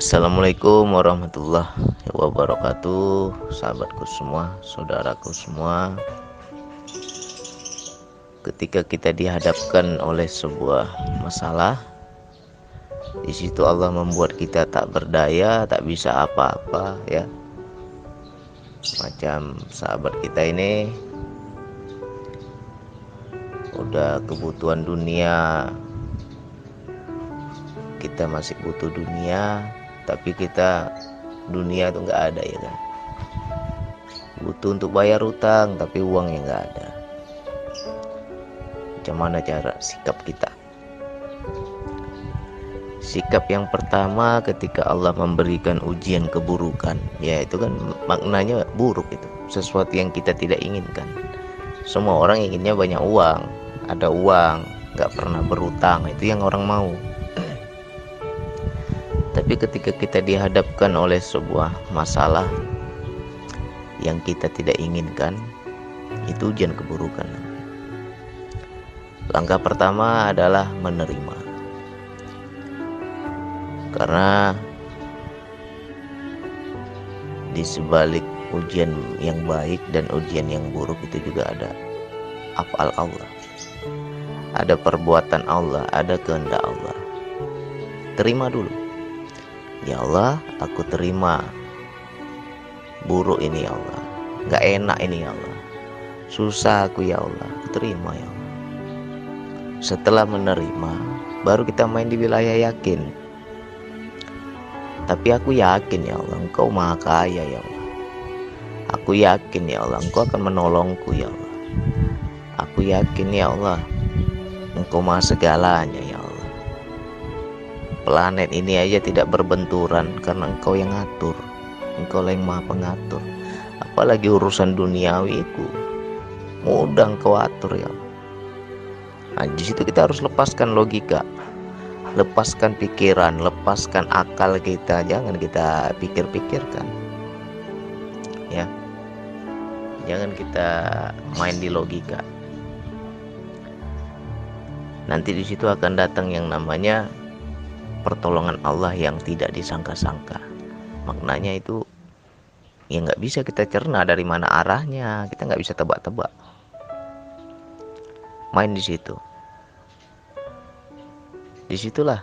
Assalamualaikum warahmatullahi wabarakatuh. Sahabatku semua, saudaraku semua. Ketika kita dihadapkan oleh sebuah masalah, di situ Allah membuat kita tak berdaya, tak bisa apa-apa, ya. Macam sahabat kita ini udah kebutuhan dunia, kita masih butuh dunia, tapi kita dunia itu nggak ada, ya kan. Butuh untuk bayar utang, tapi uangnya nggak ada. Macam mana cara sikap kita? Sikap yang pertama ketika Allah memberikan ujian keburukan, ya itu kan maknanya buruk, itu sesuatu yang kita tidak inginkan. Semua orang inginnya banyak uang, ada uang, nggak pernah berutang, itu yang orang mau. Tapi ketika kita dihadapkan oleh sebuah masalah yang kita tidak inginkan, itu ujian keburukan. Langkah pertama adalah menerima. Karena di sebalik ujian yang baik dan ujian yang buruk itu juga ada af'al Allah. Ada perbuatan Allah, ada kehendak Allah. Terima dulu. Ya Allah, aku terima buruk ini, ya Allah. Gak enak ini, ya Allah. Susah aku, ya Allah. Aku terima, ya Allah. Setelah menerima, baru kita main di wilayah yakin. Tapi aku yakin, ya Allah, Engkau maha kaya, ya Allah. Aku yakin, ya Allah, Engkau akan menolongku, ya Allah. Aku yakin, ya Allah, Engkau maha segalanya, ya Allah. Planet ini aja tidak berbenturan karena Engkau yang ngatur. Engkau lah yang maha pengatur. Apalagi urusan duniawiku, mudah Engkau atur, ya Allah. Nah, di situ kita harus lepaskan logika, lepaskan pikiran, lepaskan akal kita. Jangan kita pikir-pikirkan, ya. Jangan kita main di logika. Nanti di situ akan datang yang namanya pertolongan Allah yang tidak disangka-sangka. Maknanya itu ya nggak bisa kita cerna dari mana arahnya, kita nggak bisa tebak-tebak. Main di situ. Disitulah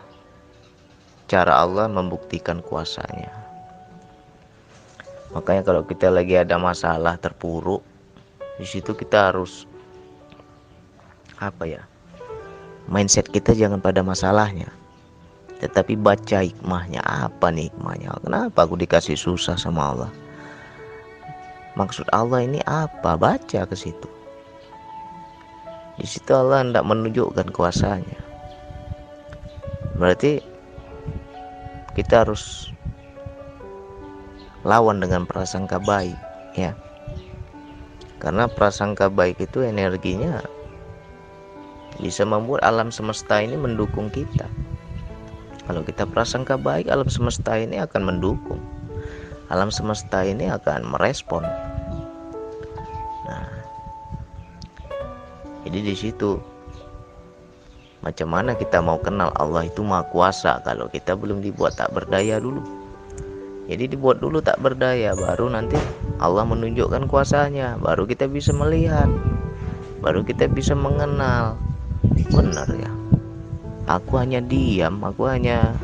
cara Allah membuktikan kuasanya. Makanya kalau kita lagi ada masalah terpuruk, di situ kita harus mindset kita jangan pada masalahnya, tetapi baca hikmahnya. Apa nih hikmahnya? Kenapa aku dikasih susah sama Allah? Maksud Allah ini apa? Baca ke situ. Di situ Allah hendak menunjukkan kuasanya. Berarti kita harus lawan dengan prasangka baik, ya. Karena prasangka baik itu energinya bisa membuat alam semesta ini mendukung kita. Kalau kita prasangka baik, alam semesta ini akan mendukung. Alam semesta ini akan merespon. Nah, jadi di situ macam mana kita mau kenal Allah itu maha kuasa kalau kita belum dibuat tak berdaya dulu. Jadi dibuat dulu tak berdaya, baru nanti Allah menunjukkan kuasanya, baru kita bisa melihat, baru kita bisa mengenal. Benar ya, aku hanya diam, aku hanya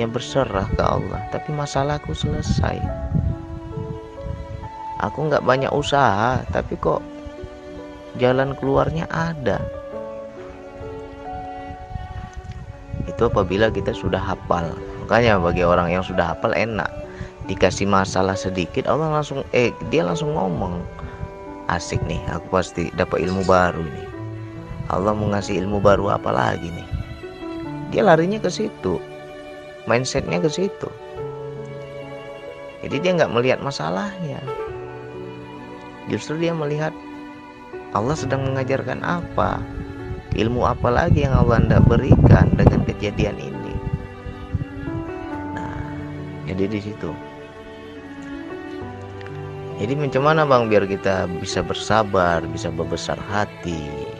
berserah ke Allah, tapi masalahku selesai. Aku nggak banyak usaha, tapi kok jalan keluarnya ada. Itu apabila kita sudah hafal. Makanya bagi orang yang sudah hafal enak. Dikasih masalah sedikit, Allah langsung dia langsung ngomong, asik nih, aku pasti dapat ilmu baru nih. Allah mau ngasih ilmu baru apa lagi nih? Dia larinya ke situ, mindsetnya ke situ. Jadi dia nggak melihat masalahnya, justru dia melihat Allah sedang mengajarkan apa, ilmu apa lagi yang Allah hendak berikan dengan kejadian ini. Nah, jadi di situ. Jadi macam mana bang biar kita bisa bersabar, bisa berbesar hati,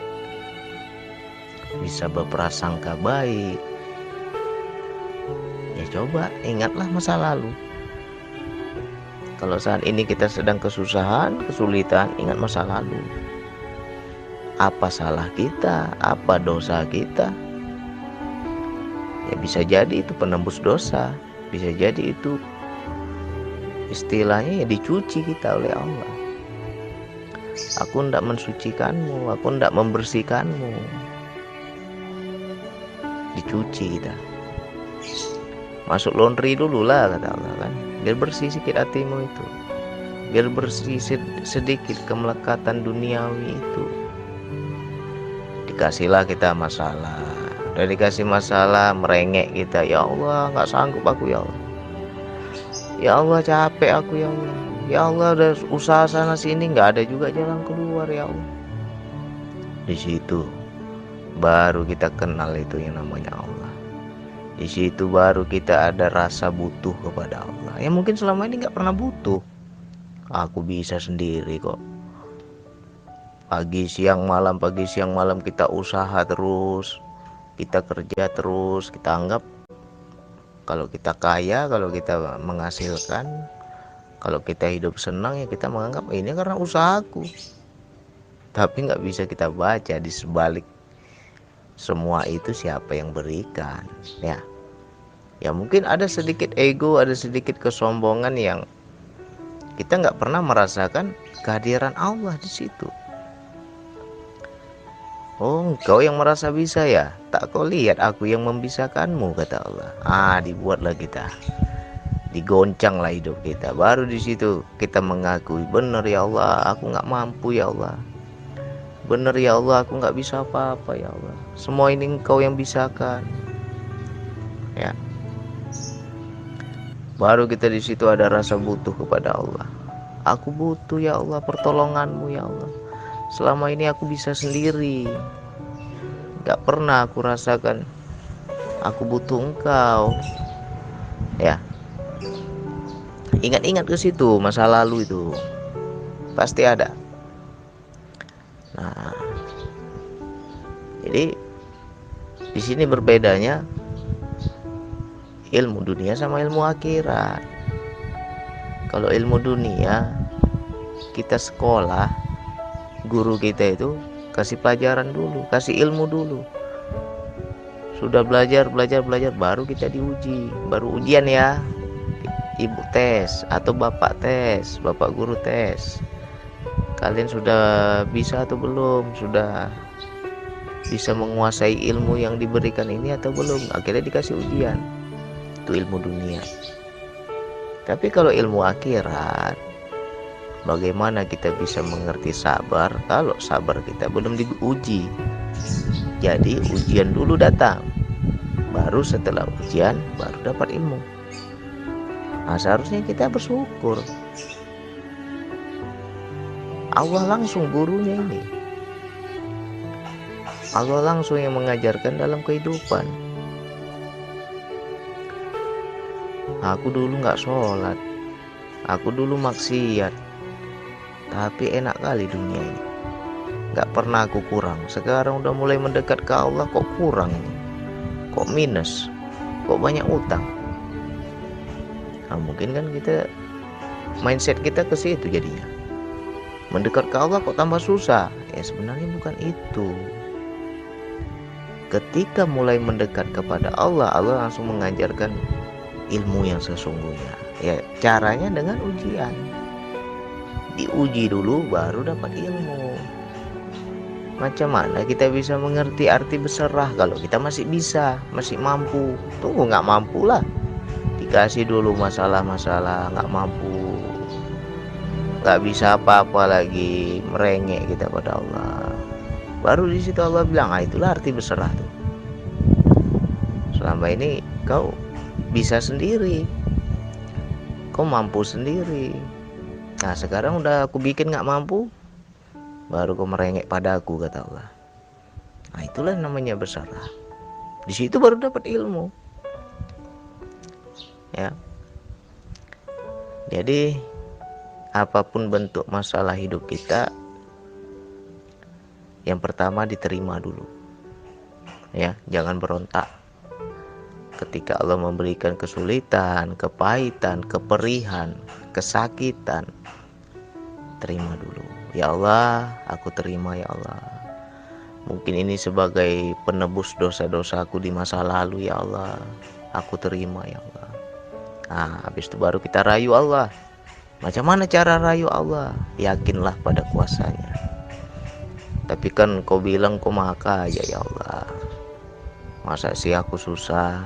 bisa berprasangka baik, Ya coba ingatlah masa lalu. Kalau saat ini kita sedang kesusahan, kesulitan, ingat masa lalu. Apa salah kita? Apa dosa kita? Ya bisa jadi itu penembus dosa. Bisa jadi itu istilahnya ya dicuci kita oleh Allah. Aku hendak mensucikanmu, aku hendak membersihkanmu. Dicuci kita. Masuk laundry dulu lah kata Allah kan, biar bersih sedikit hatimu itu, biar bersih sedikit kemelekatan duniawi itu. Dikasihlah kita masalah, udah dikasih masalah merengek kita, ya Allah nggak sanggup aku ya Allah, ya Allah capek aku ya Allah, ya Allah udah usaha sana sini nggak ada juga jalan keluar ya Allah. Di situ baru kita kenal itu yang namanya Allah. Di situ baru kita ada rasa butuh kepada Allah. Ya mungkin selama ini nggak pernah butuh. Aku bisa sendiri kok. Pagi siang malam kita usaha terus, kita kerja terus, kita anggap kalau kita kaya, kalau kita menghasilkan, kalau kita hidup senang ya kita menganggap ini karena usahaku. Tapi nggak bisa kita baca di sebalik semua itu siapa yang berikan, ya. Ya mungkin ada sedikit ego, ada sedikit kesombongan yang kita nggak pernah merasakan kehadiran Allah di situ. Oh, engkau yang merasa bisa ya? Tak kau lihat aku yang membisakanmu, kata Allah. Dibuatlah kita, digoncanglah hidup kita. Baru di situ kita mengakui, benar ya Allah, aku nggak mampu ya Allah. Benar ya Allah, aku nggak bisa apa-apa ya Allah. Semua ini engkau yang bisakan. Ya. Baru kita di situ ada rasa butuh kepada Allah. Aku butuh ya Allah pertolonganmu ya Allah. Selama ini aku bisa sendiri. Gak pernah aku rasakan aku butuh engkau. Ya. Ingat-ingat ke situ masa lalu itu. Pasti ada. Nah, jadi di sini berbedanya ilmu dunia sama ilmu akhirat. Kalau ilmu dunia kita sekolah, guru kita itu kasih pelajaran dulu, kasih ilmu dulu. Sudah belajar baru kita diuji, baru ujian ya. Ibu tes atau bapak tes, bapak guru tes. Kalian sudah bisa atau belum? Sudah bisa menguasai ilmu yang diberikan ini atau belum? Akhirnya dikasih ujian. Itu ilmu dunia. Tapi kalau ilmu akhirat, bagaimana kita bisa mengerti sabar kalau sabar kita belum diuji? Jadi ujian dulu datang, baru setelah ujian baru dapat ilmu. Nah, seharusnya kita bersyukur. Allah langsung gurunya ini. Allah langsung yang mengajarkan dalam kehidupan. Aku dulu gak sholat, aku dulu maksiat, tapi enak kali dunia ini. Gak pernah aku kurang. Sekarang udah mulai mendekat ke Allah, kok kurang ini, kok minus, kok banyak utang. Nah, mungkin kan kita mindset kita ke situ jadinya. Mendekat ke Allah kok tambah susah. Ya sebenarnya bukan itu. Ketika mulai mendekat kepada Allah, Allah langsung mengajarkan ilmu yang sesungguhnya. Ya caranya dengan ujian. Diuji dulu baru dapat ilmu. Macam mana kita bisa mengerti arti berserah kalau kita masih bisa, masih mampu? Tunggu nggak mampu lah. Dikasih dulu masalah-masalah, nggak mampu, nggak bisa apa-apa lagi, merengek kita pada Allah. Baru di situ Allah bilang, itulah arti berserah tuh. Selama ini kau bisa sendiri, kau mampu sendiri. Nah sekarang udah aku bikin nggak mampu, baru kau merengek padaku, kata Allah. Nah itulah namanya berserah. Di situ baru dapat ilmu. Ya. Jadi apapun bentuk masalah hidup kita, yang pertama diterima dulu. Ya, jangan berontak. Ketika Allah memberikan kesulitan, kepahitan, keperihan, kesakitan, terima dulu. Ya Allah, aku terima ya Allah. Mungkin ini sebagai penebus dosa-dosaku di masa lalu ya Allah. Aku terima ya Allah. Nah, habis itu baru kita rayu Allah. Macam mana cara rayu Allah? Yakinlah pada kuasanya. Tapi kan kau bilang kau maha kaya ya Allah. Masa sih aku susah?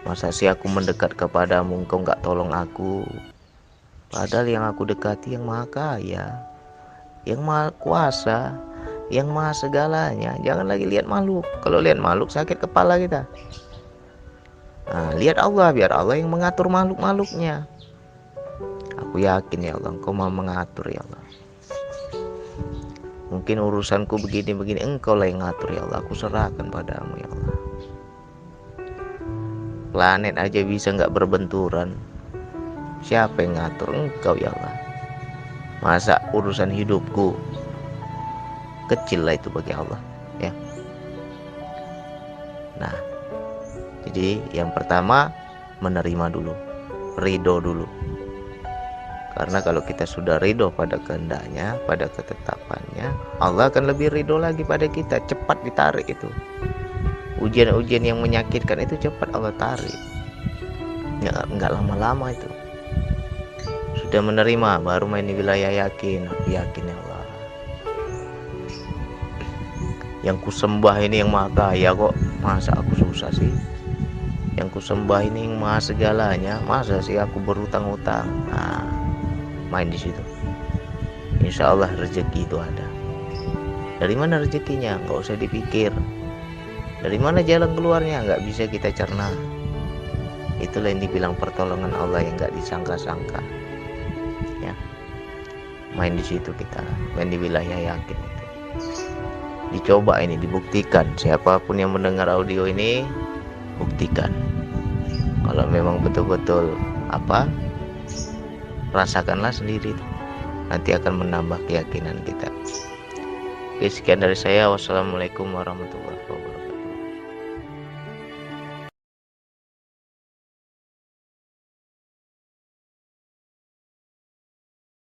Masa sih aku mendekat kepadamu, engkau gak tolong aku? Padahal yang aku dekati yang maha kaya, yang maha kuasa, yang maha segalanya. Jangan lagi lihat makhluk. Kalau lihat makhluk sakit kepala kita. Nah, lihat Allah, biar Allah yang mengatur makhluk-makhluknya. Aku yakin ya Allah, engkau maha mengatur ya Allah. Mungkin urusanku begini-begini, engkau lah yang ngatur ya Allah. Aku serahkan padamu ya Allah. Planet aja bisa gak berbenturan, siapa yang ngatur? Engkau ya Allah. Masa urusan hidupku kecil lah itu bagi Allah ya. Nah, jadi yang pertama menerima dulu, ridho dulu. Karena kalau kita sudah ridho pada kehendaknya, pada ketetapannya, Allah akan lebih ridho lagi pada kita. Cepat ditarik itu. Ujian-ujian yang menyakitkan itu cepat Allah tarik. Nggak lama-lama itu. Sudah menerima, baru main di wilayah yakin. Aku yakin ya Allah. Yang kusembah ini yang maha kaya kok. Masa aku susah sih? Yang kusembah ini yang maha segalanya. Masa sih aku berutang-utang? Nah, main di situ. Insya Allah rezeki itu ada. Dari mana rezekinya? Nggak usah dipikir. Dari mana jalan keluarnya? Nggak bisa kita cerna. Itulah yang dibilang pertolongan Allah yang nggak disangka-sangka. Ya, main di situ kita, main di wilayah yakin itu. Dicoba ini, dibuktikan. Siapapun yang mendengar audio ini, buktikan. Kalau memang betul-betul rasakanlah sendiri. Nanti akan menambah keyakinan kita. Oke, sekian dari saya. Wassalamualaikum warahmatullahi wabarakatuh.